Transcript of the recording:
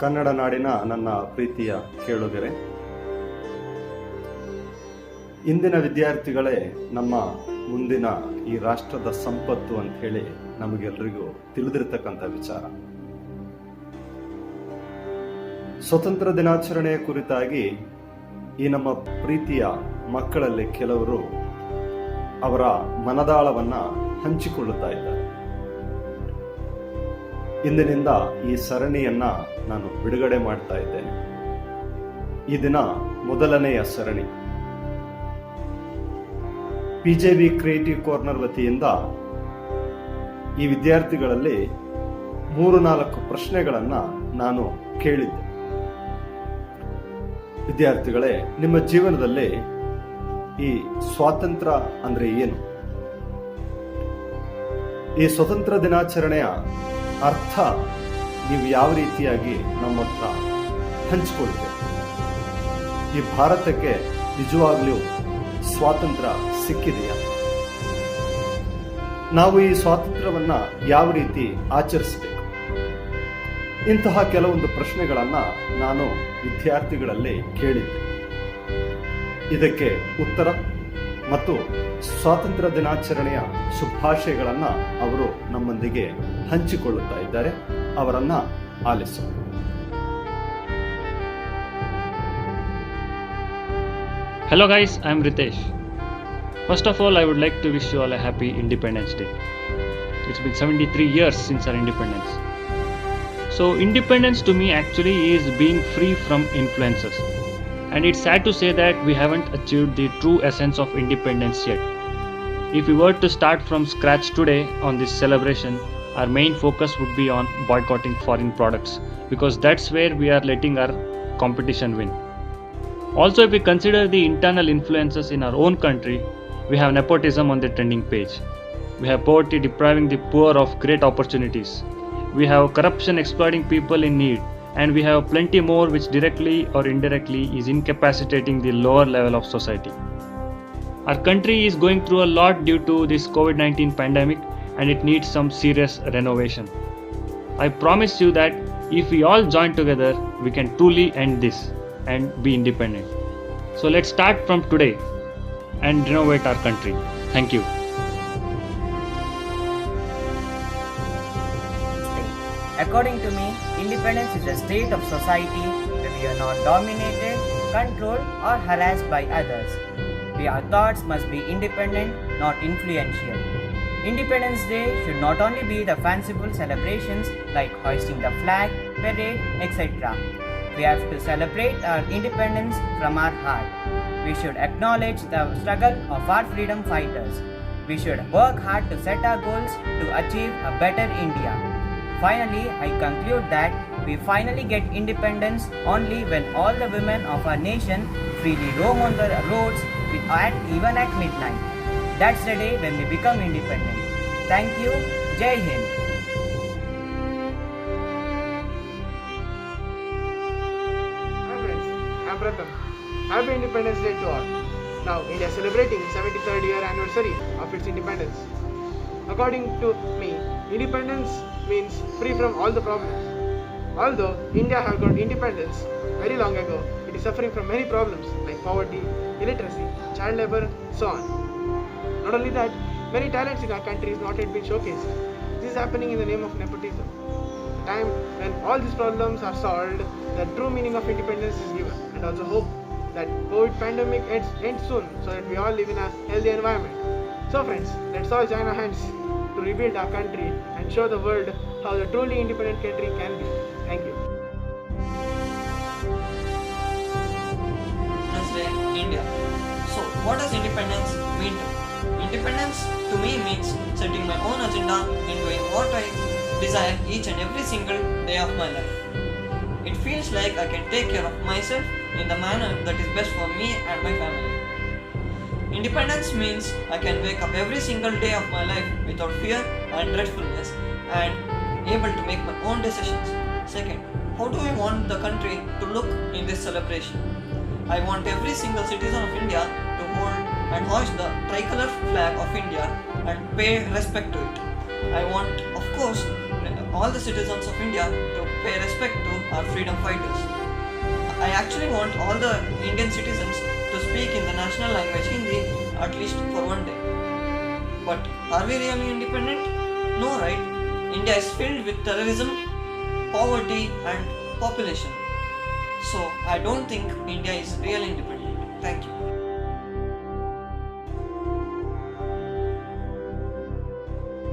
ಕನ್ನಡ ನಾಡಿನ ನನ್ನ ಪ್ರೀತಿಯ ಕೇಳುಗರೆ, ಇಂದಿನ ವಿದ್ಯಾರ್ಥಿಗಳೇ ನಮ್ಮ ಮುಂದಿನ ಈ ರಾಷ್ಟ್ರದ ಸಂಪತ್ತು ಅಂತ ಹೇಳಿ ನಮಗೆಲ್ಲರಿಗೂ ತಿಳಿದಿರತಕ್ಕಂಥ ವಿಚಾರ. ಸ್ವತಂತ್ರ ದಿನಾಚರಣೆಯ ಕುರಿತಾಗಿ ಈ ನಮ್ಮ ಪ್ರೀತಿಯ ಮಕ್ಕಳಲ್ಲಿ ಕೆಲವರು ಅವರ ಮನದಾಳವನ್ನ ಹಂಚಿಕೊಳ್ಳುತ್ತಾ ಇದ್ದಾರೆ. ಇಂದಿನಿಂದ ಈ ಸರಣಿಯನ್ನ ನಾನು ಬಿಡುಗಡೆ ಮಾಡ್ತಾ ಇದ್ದೇನೆ. ಈ ದಿನ ಮೊದಲನೆಯ ಸರಣಿ. PJB ಕ್ರಿಯೇಟಿವ್ ಕಾರ್ನರ್ ವತಿಯಿಂದ ಈ ವಿದ್ಯಾರ್ಥಿಗಳಲ್ಲಿ 3-4 ಪ್ರಶ್ನೆಗಳನ್ನ ನಾನು ಕೇಳಿದ್ದೆ. ವಿದ್ಯಾರ್ಥಿಗಳೇ, ನಿಮ್ಮ ಜೀವನದಲ್ಲಿ ಈ ಸ್ವಾತಂತ್ರ್ಯ ಅಂದ್ರೆ ಏನು? ಈ ಸ್ವತಂತ್ರ ದಿನಾಚರಣೆಯ ಅರ್ಥ ನೀವು ಯಾವ ರೀತಿಯಾಗಿ ನಮ್ಮ ಹತ್ರ ಹಂಚಿಕೊಳ್ತೀರಿ? ಈ ಭಾರತಕ್ಕೆ ನಿಜವಾಗ್ಲೂ ಸ್ವಾತಂತ್ರ್ಯ ಸಿಕ್ಕಿದೆಯಾ? ನಾವು ಈ ಸ್ವಾತಂತ್ರ್ಯವನ್ನ ಯಾವ ರೀತಿ ಆಚರಿಸಬೇಕು? ಇಂತಹ ಕೆಲವೊಂದು ಪ್ರಶ್ನೆಗಳನ್ನ ನಾನು ವಿದ್ಯಾರ್ಥಿಗಳಲ್ಲಿ ಕೇಳಿದ್ದೆ. ಇದಕ್ಕೆ ಉತ್ತರ ಮತ್ತು ಸ್ವಾತಂತ್ರ್ಯ ದಿನಾಚರಣೆಯ ಶುಭಾಶಯಗಳನ್ನ ಅವರು ನಮ್ಮೊಂದಿಗೆ ಹಂಚಿಕೊಳ್ಳುತ್ತಾ ಇದ್ದಾರೆ. ಅವರನ್ನ ಆಲಿಸೋಣ. Hello guys, I am Ritesh. First of all, I would like to wish you all a happy Independence Day. It's been 73 years since our independence. So independence to me actually is being free from influences. And it's sad to say that we haven't achieved the true essence of independence yet. If we were to start from scratch today on this celebration, our main focus would be on boycotting foreign products, because that's where we are letting our competition win. Also, if we consider the internal influences in our own country, we have nepotism on the trending page. We have poverty depriving the poor of great opportunities. We have corruption exploiting people in need. And we have plenty more which directly or indirectly is incapacitating the lower level of society. Our country is going through a lot due to this COVID-19 pandemic, and it needs some serious renovation. I promise you that if we all join together, we can truly end this and be independent. So let's start from today and renovate our country. Thank you. According to me, independence is a state of society where we are not dominated, controlled, or harassed by others. Where our thoughts must be independent, not influential. Independence Day should not only be the fanciful celebrations like hoisting the flag, parade, etc. We have to celebrate our independence from our heart. We should acknowledge the struggle of our freedom fighters. We should work hard to set our goals to achieve a better India. Finally, I conclude that we finally get independence only when all the women of our nation freely roam on the roads even at midnight. That's the day when we become independent. Thank you. Jai Hind. Hi friends, I'm Pratham. Happy Independence Day to all. Now, India is celebrating 73rd year anniversary of its independence. According to me, independence means free from all the problems. Although India has got independence very long ago, it is suffering from many problems like poverty, illiteracy, child labor, so on. Not only that, many talents in our country is not yet been showcased. This is happening in the name of nepotism. The time when all these problems are solved, the true meaning of independence is given, and also hope that COVID pandemic ends soon so that we all live in a healthy environment. So friends, let's all join our hands to rebuild our country and show the world how the truly independent country can be. Thank you. Independence Day, India. So, what does independence mean to me? Independence to me means setting my own agenda and doing what I desire each and every single day of my life. It feels like I can take care of myself in the manner that is best for me and my family. Independence means I can wake up every single day of my life without fear and dreadfulness and able to make my own decisions. Second, how do we want the country to look in this celebration? I want every single citizen of India to hold and hoist the tricolor flag of India and pay respect to it. I want, of course, all the citizens of India to pay respect to our freedom fighters. I actually want all the Indian citizens to speak in the national language Hindi at least for one day. But are we really independent? No, right? India is filled with terrorism, poverty and population. So I don't think India is really independent. Thank you.